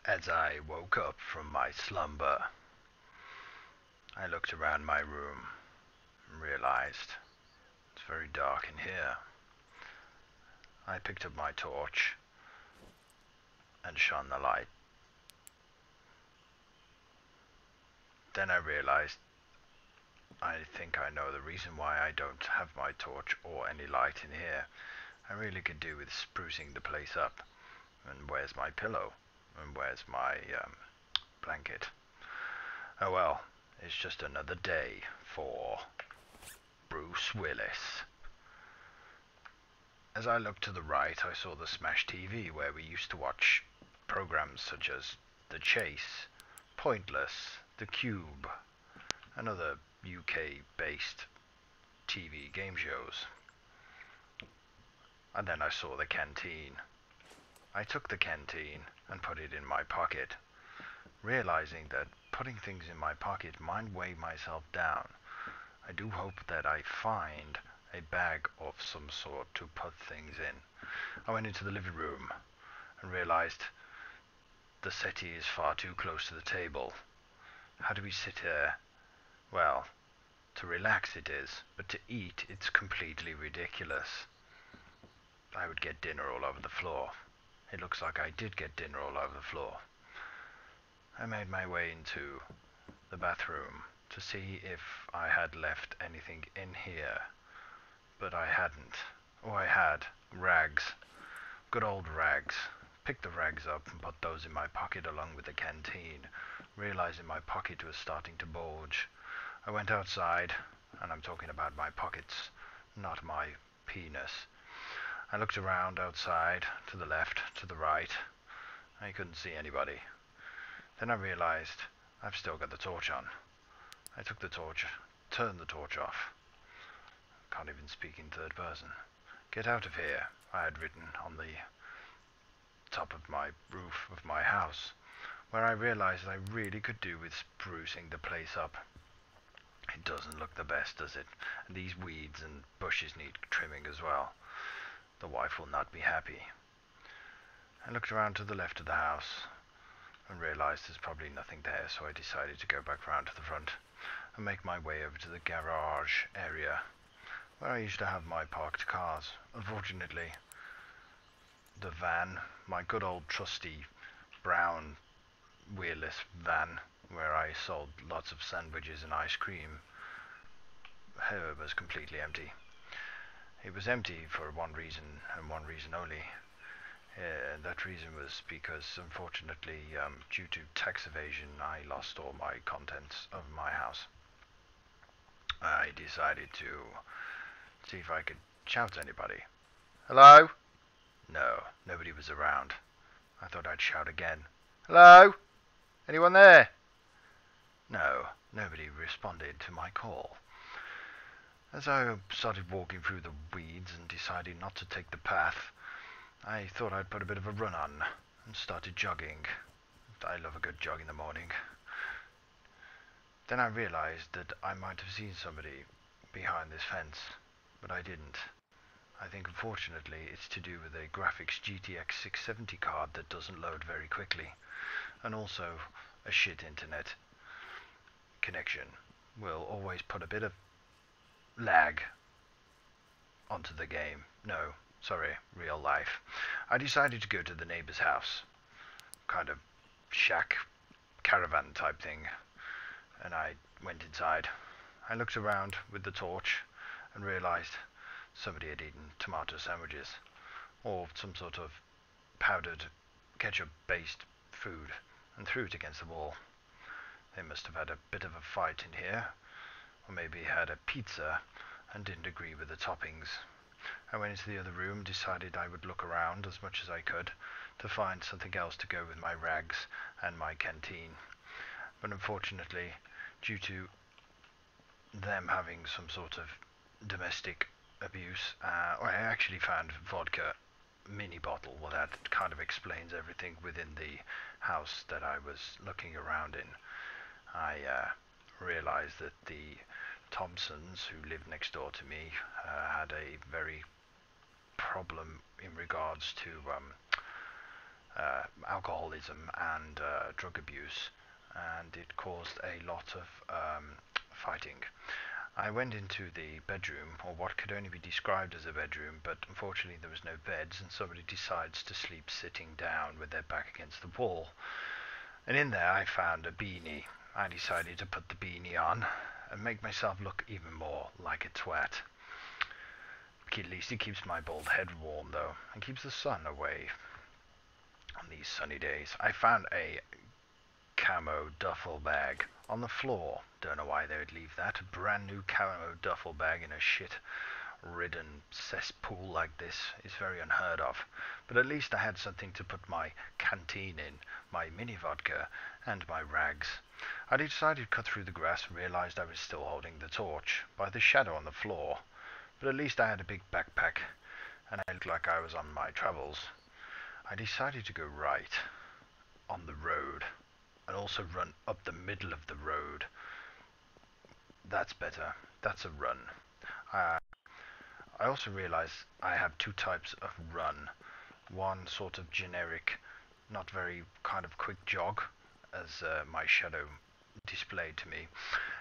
As I woke up from my slumber, I looked around my room and realized it's very dark in here. I picked up my torch and shone the light. Then I realized I think I know the reason why I don't have my torch or any light in here. I really could do with sprucing the place up. And where's my pillow? And where's my blanket? Oh well, it's just another day for Bruce Willis. As I looked to the right, I saw the Smash TV where we used to watch programs such as The Chase, Pointless, The Cube, and other UK-based TV game shows. And then I saw the canteen. I took the canteen and put it in my pocket, realizing that putting things in my pocket might weigh myself down. I do hope that I find a bag of some sort to put things in. I went into the living room and realized the settee is far too close to the table. How do we sit here? Well, to relax it is, but to eat it's completely ridiculous. I would get dinner all over the floor. It looks like I did get dinner all over the floor. I made my way into the bathroom to see if I had left anything in here, but I hadn't. Oh, I had rags. Good old rags. Picked the rags up and put those in my pocket along with the canteen, realizing my pocket was starting to bulge. I went outside, and I'm talking about my pockets, not my penis. I looked around outside, to the left, to the right. I couldn't see anybody. Then I realized I've still got the torch on. I took the torch, turned the torch off. Can't even speak in third person. Get out of here, I had written on the top of my roof of my house, where I realized I really could do with sprucing the place up. It doesn't look the best, does it? And these weeds and bushes need trimming as well. The wife will not be happy. I looked around to the left of the house and realized there's probably nothing there, so I decided to go back round to the front and make my way over to the garage area where I used to have my parked cars. Unfortunately, the van, my good old trusty brown Willis van where I sold lots of sandwiches and ice cream, was completely empty. It was empty for one reason and one reason only. That reason was because, unfortunately, due to tax evasion, I lost all my contents of my house. I decided to see if I could shout to anybody. Hello? No, nobody was around. I thought I'd shout again. Hello? Anyone there? No, nobody responded to my call. As I started walking through the weeds and decided not to take the path, I thought I'd put a bit of a run on and started jogging. I love a good jog in the morning. Then I realized that I might have seen somebody behind this fence, but I didn't. I think unfortunately it's to do with a graphics GTX 670 card that doesn't load very quickly, and also a shit internet connection will always put a bit of lag onto the game. No, sorry, real life. I decided to go to the neighbor's house, kind of shack caravan type thing, and I went inside. I looked around with the torch and realized somebody had eaten tomato sandwiches or some sort of powdered ketchup based food and threw it against the wall. They must have had a bit of a fight in here, or maybe had a pizza and didn't agree with the toppings. I went into the other room, decided I would look around as much as I could to find something else to go with my rags and my canteen. But unfortunately, due to them having some sort of domestic abuse, I actually found vodka mini bottle. Well, that kind of explains everything within the house that I was looking around in. I realized that the Thompsons, who lived next door to me, had a very problem in regards to alcoholism and drug abuse, and it caused a lot of fighting. I went into the bedroom, or what could only be described as a bedroom, but unfortunately there was no beds, and somebody decides to sleep sitting down with their back against the wall. And in there I found a beanie. I decided to put the beanie on and make myself look even more like a twat. At least it keeps my bald head warm, though, and keeps the sun away on these sunny days. I found a camo duffel bag on the floor. Don't know why they would leave that. A brand new camo duffel bag in a shit-ridden cesspool like this is very unheard of. But at least I had something to put my canteen in, my mini vodka, and my rags. I decided to cut through the grass and realized I was still holding the torch by the shadow on the floor. But at least I had a big backpack, and I looked like I was on my travels. I decided to go right on the road, and also run up the middle of the road. That's better. That's a run. I also realized I have two types of run. One sort of generic, not very kind of quick jog, as my shadow displayed to me.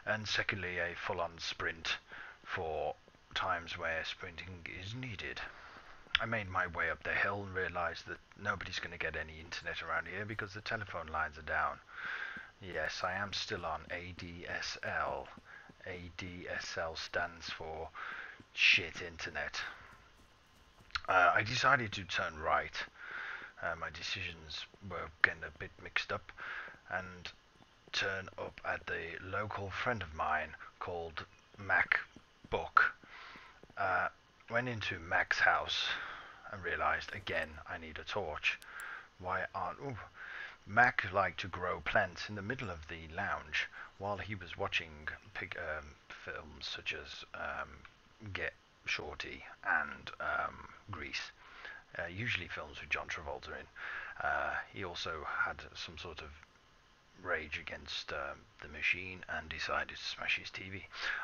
And secondly, a full-on sprint for times where sprinting is needed. I made my way up the hill and realized that nobody's going to get any internet around here because the telephone lines are down. Yes, I am still on ADSL. ADSL stands for shit internet. I decided to turn right. My decisions were getting a bit mixed up, and turn up at the local friend of mine called Mac Book. Went into Mac's house and realized again I need a torch. Why aren't... Ooh. Mac liked to grow plants in the middle of the lounge while he was watching films such as Get Shorty and Grease. Usually films with John Travolta in. He also had some sort of rage against the machine and decided to smash his TV.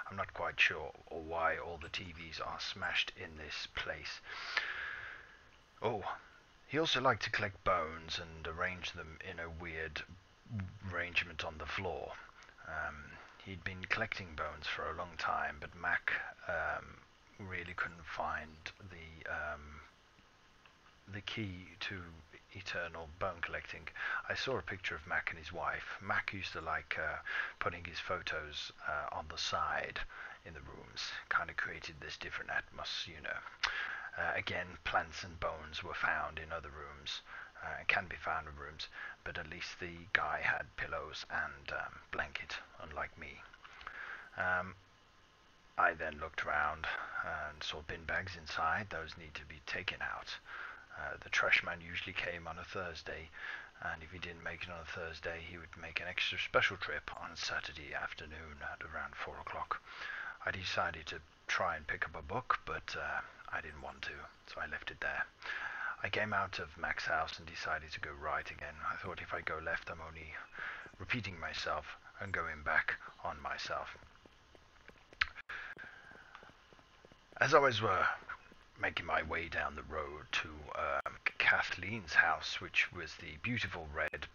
I'm not quite sure why all the TVs are smashed in this place. Oh, he also liked to collect bones and arrange them in a weird arrangement on the floor. He'd been collecting bones for a long time, but Mac really couldn't find the key to eternal bone collecting. I saw a picture of Mac and his wife. Mac used to like putting his photos on the side in the rooms. Kind of created this different atmosphere, you know. Again, plants and bones were found in other rooms. Can be found in rooms, but at least the guy had pillows and blanket, unlike me. I then looked around and saw bin bags inside. Those need to be taken out. The trash man usually came on a Thursday, and if he didn't make it on a Thursday, he would make an extra special trip on Saturday afternoon at around 4 o'clock. I decided to try and pick up a book, but I didn't want to, so I left it there. I came out of Mac's house and decided to go right again. I thought if I go left, I'm only repeating myself and going back on myself. As I was making my way down the road to Kathleen's house, which was the beautiful red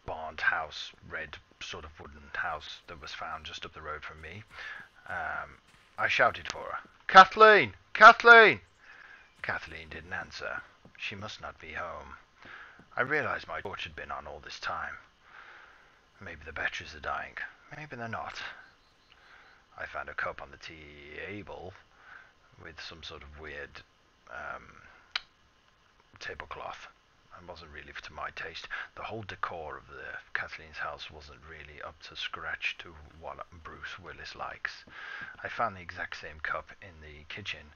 barned house, red sort of wooden house that was found just up the road from me, I shouted for her. "Kathleen! Kathleen!" Kathleen didn't answer. She must not be home. I realized my torch had been on all this time. Maybe the batteries are dying. Maybe they're not. I found a cup on the table with some sort of weird tablecloth. It wasn't really to my taste. The whole decor of the Kathleen's house wasn't really up to scratch to what Bruce Willis likes. I found the exact same cup in the kitchen.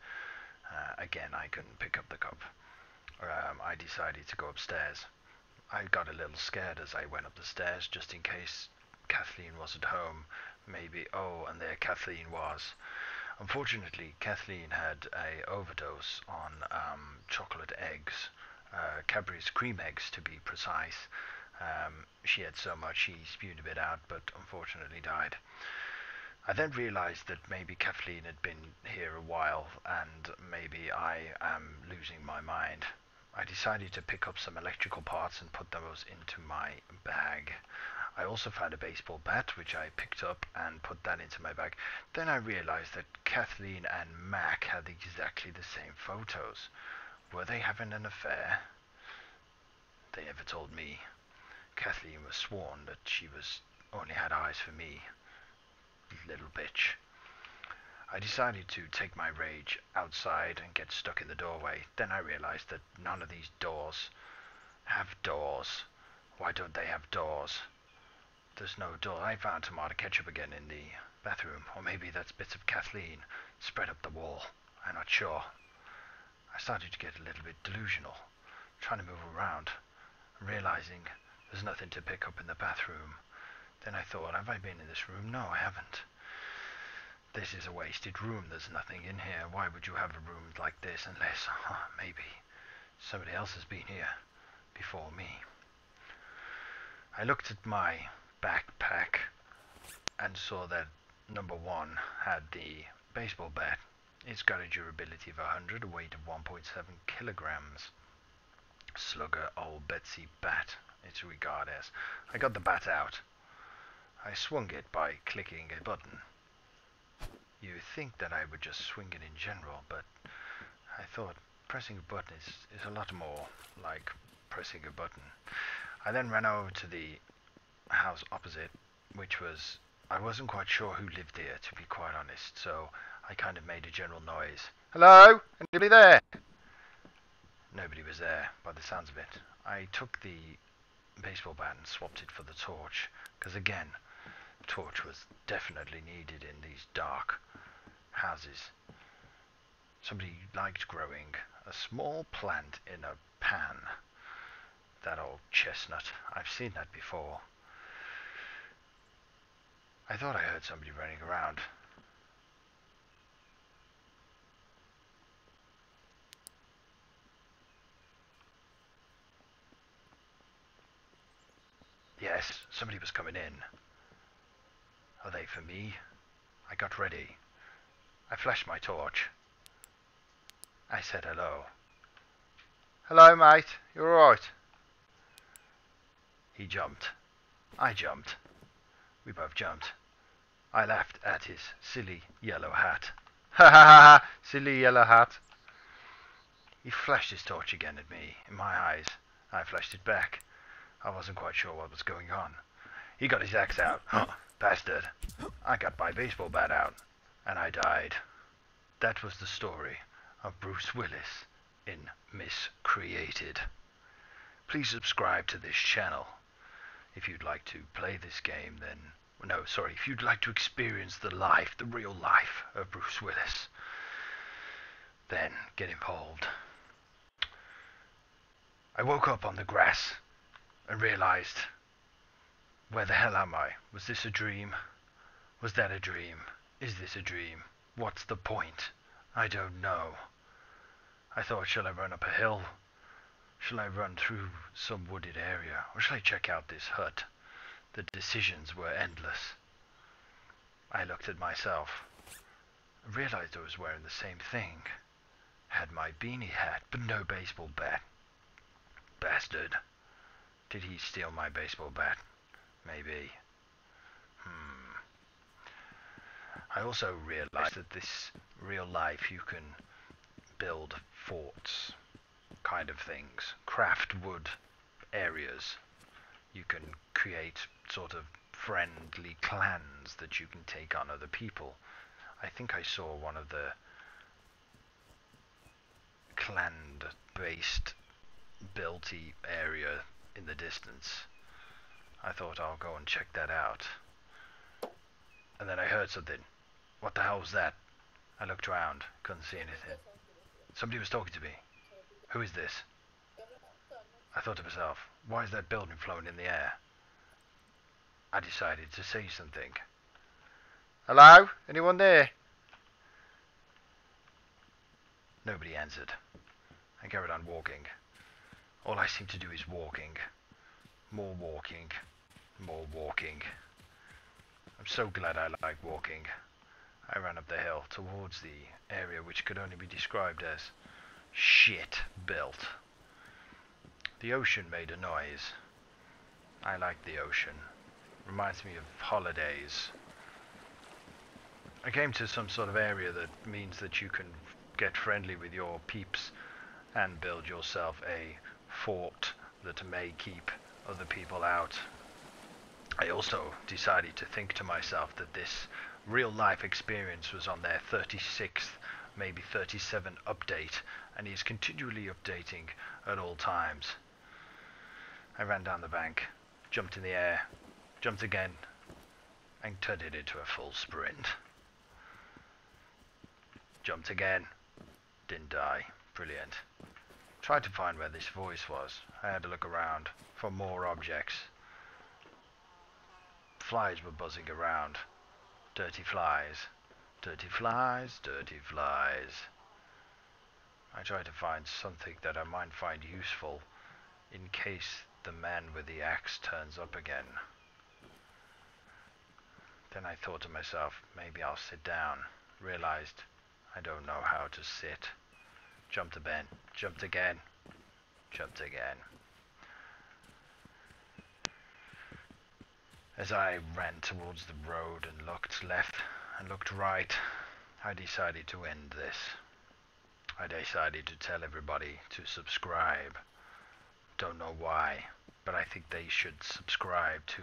Again, I couldn't pick up the cup. I decided to go upstairs. I got a little scared as I went up the stairs, just in case Kathleen wasn't home. Maybe, oh, and there Kathleen was. Unfortunately, Kathleen had a overdose on chocolate eggs, Cadbury's cream eggs to be precise. She had so much she spewed a bit out, but unfortunately died. I then realized that maybe Kathleen had been here a while, and maybe I am losing my mind. I decided to pick up some electrical parts and put those into my bag. I also found a baseball bat, which I picked up and put that into my bag. Then I realized that Kathleen and Mac had exactly the same photos. Were they having an affair? They never told me. Kathleen was sworn that she only had eyes for me. Little bitch. I decided to take my rage outside and get stuck in the doorway. Then I realized that none of these doors have doors. Why don't they have doors? There's no door. I found tomato ketchup again in the bathroom. Or maybe that's bits of Kathleen spread up the wall. I'm not sure. I started to get a little bit delusional, trying to move around, realizing there's nothing to pick up in the bathroom. Then I thought, have I been in this room? No, I haven't. This is a wasted room. There's nothing in here. Why would you have a room like this unless, maybe somebody else has been here before me? I looked at my backpack and saw that number 1 had the baseball bat. It's got a durability of 100, a weight of 1.7 kilograms. Slugger old Betsy bat, it's regarded as. I got the bat out. I swung it by clicking a button. You think that I would just swing it in general, but I thought pressing a button is a lot more like pressing a button. I then ran over to the house opposite, which was, I wasn't quite sure who lived there, to be quite honest, so I kind of made a general noise. Hello? Anybody there? Nobody was there, by the sounds of it. I took the baseball bat and swapped it for the torch, because again, torch was definitely needed in these dark houses. Somebody liked growing a small plant in a pan. That old chestnut. I've seen that before. I thought I heard somebody running around. Yes, somebody was coming in. Are they for me? I got ready. I flashed my torch. I said hello. Hello, mate. You alright? He jumped. I jumped. We both jumped. I laughed at his silly yellow hat. Ha ha ha ha! Silly yellow hat. He flashed his torch again at me, in my eyes. I flashed it back. I wasn't quite sure what was going on. He got his axe out. Bastard. I got my baseball bat out. And I died. That was the story of Bruce Willis in Miscreated. Please subscribe to this channel. If you'd like to play this game, then... No, sorry. If you'd like to experience the real life of Bruce Willis, then get involved. I woke up on the grass and realized, where the hell am I? Was this a dream? Was that a dream? Is this a dream? What's the point? I don't know. I thought, shall I run up a hill? Shall I run through some wooded area? Or shall I check out this hut? The decisions were endless. I looked at myself. I realized I was wearing the same thing. Had my beanie hat, but no baseball bat. Bastard. Did he steal my baseball bat? Maybe. I also realized that this real life you can build forts kind of things, craft wood areas. You can create sort of friendly clans that you can take on other people. I think I saw one of the clan-based builty area in the distance. I thought I'll go and check that out. And then I heard something. What the hell was that? I looked around, couldn't see anything. Somebody was talking to me. Who is this? I thought to myself, why is that building floating in the air? I decided to say something. Hello? Anyone there? Nobody answered. I carried on walking. All I seem to do is walking. More walking. More walking. I'm so glad I like walking. I ran up the hill towards the area which could only be described as shit built. The ocean made a noise. I like the ocean. Reminds me of holidays. I came to some sort of area that means that you can get friendly with your peeps and build yourself a fort that may keep other people out. I also decided to think to myself that this real life experience was on their 36th, maybe 37th update, and is continually updating at all times. I ran down the bank, jumped in the air, jumped again, and turned it into a full sprint. Jumped again, didn't die. Brilliant. Tried to find where this voice was. I had to look around for more objects. Flies were buzzing around. Dirty flies. Dirty flies, dirty flies. I tried to find something that I might find useful in case the man with the axe turns up again. Then I thought to myself, maybe I'll sit down. Realized I don't know how to sit. Jumped again, jumped again, jumped again. As I ran towards the road and looked left and looked right, I decided to end this. I decided to tell everybody to subscribe. Don't know why, but I think they should subscribe to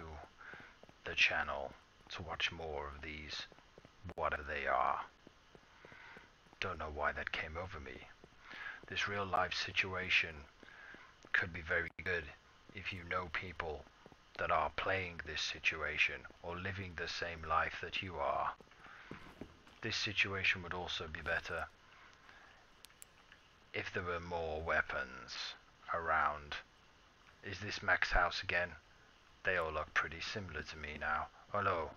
the channel to watch more of these, whatever they are. Don't know why that came over me. This real life situation could be very good if you know people that are playing this situation or living the same life that you are. This situation would also be better if there were more weapons around. Is this Mac's house again? They all look pretty similar to me now. Hello.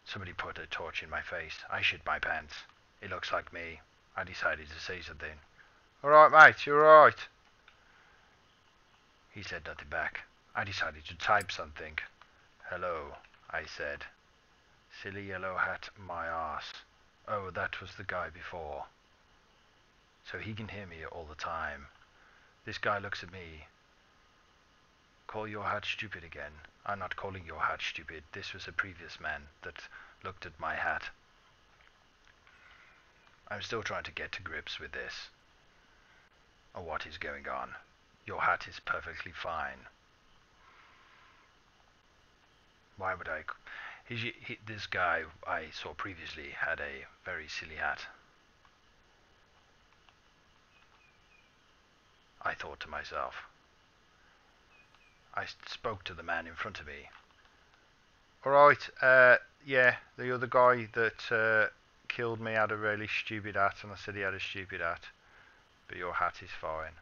Somebody put a torch in my face. I shit my pants. It looks like me. I decided to say something. Alright mate, you're right. He said nothing back. I decided to type something. Hello, I said. Silly yellow hat, my arse. Oh, that was the guy before. So he can hear me all the time. This guy looks at me. Call your hat stupid again. I'm not calling your hat stupid. This was a previous man that looked at my hat. I'm still trying to get to grips with this. Or what is going on. Your hat is perfectly fine. Why would I... this guy I saw previously had a very silly hat. I thought to myself. I spoke to the man in front of me. Alright, yeah, the other guy that killed me had a really stupid hat, and I said he had a stupid hat. But your hat is fine.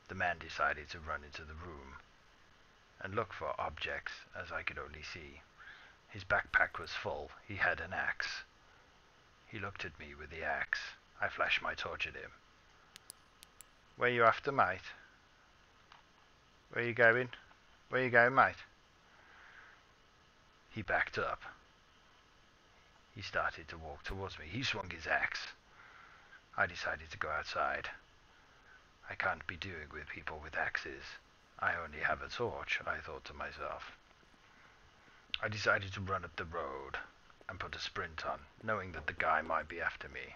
The man decided to run into the room and look for objects, as I could only see. His backpack was full. He had an axe. He looked at me with the axe. I flashed my torch at him. Where you after, mate? Where you going? Where you going, mate? He backed up. He started to walk towards me. He swung his axe. I decided to go outside. I can't be doing with people with axes. I only have a torch, I thought to myself. I decided to run up the road and put a sprint on, knowing that the guy might be after me.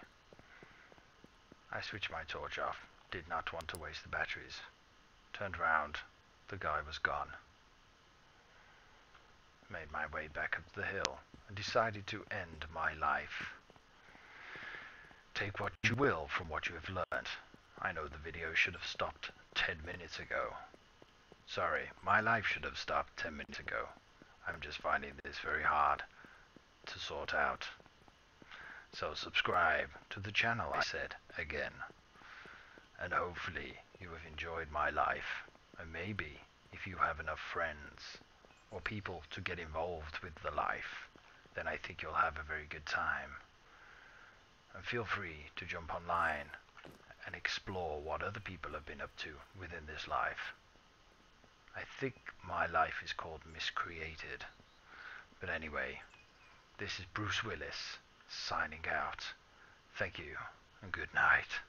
I switched my torch off, did not want to waste the batteries. Turned round, the guy was gone. Made my way back up the hill and decided to end my life. Take what you will from what you have learnt. I know the video should have stopped 10 minutes ago. Sorry, my life should have stopped 10 minutes ago. I'm just finding this very hard to sort out. So subscribe to the channel, I said again. And hopefully you have enjoyed my life. And maybe if you have enough friends or people to get involved with the life, then I think you'll have a very good time. And feel free to jump online and explore what other people have been up to within this life. I think my life is called Miscreated. But anyway, this is Bruce Willis signing out. Thank you and good night.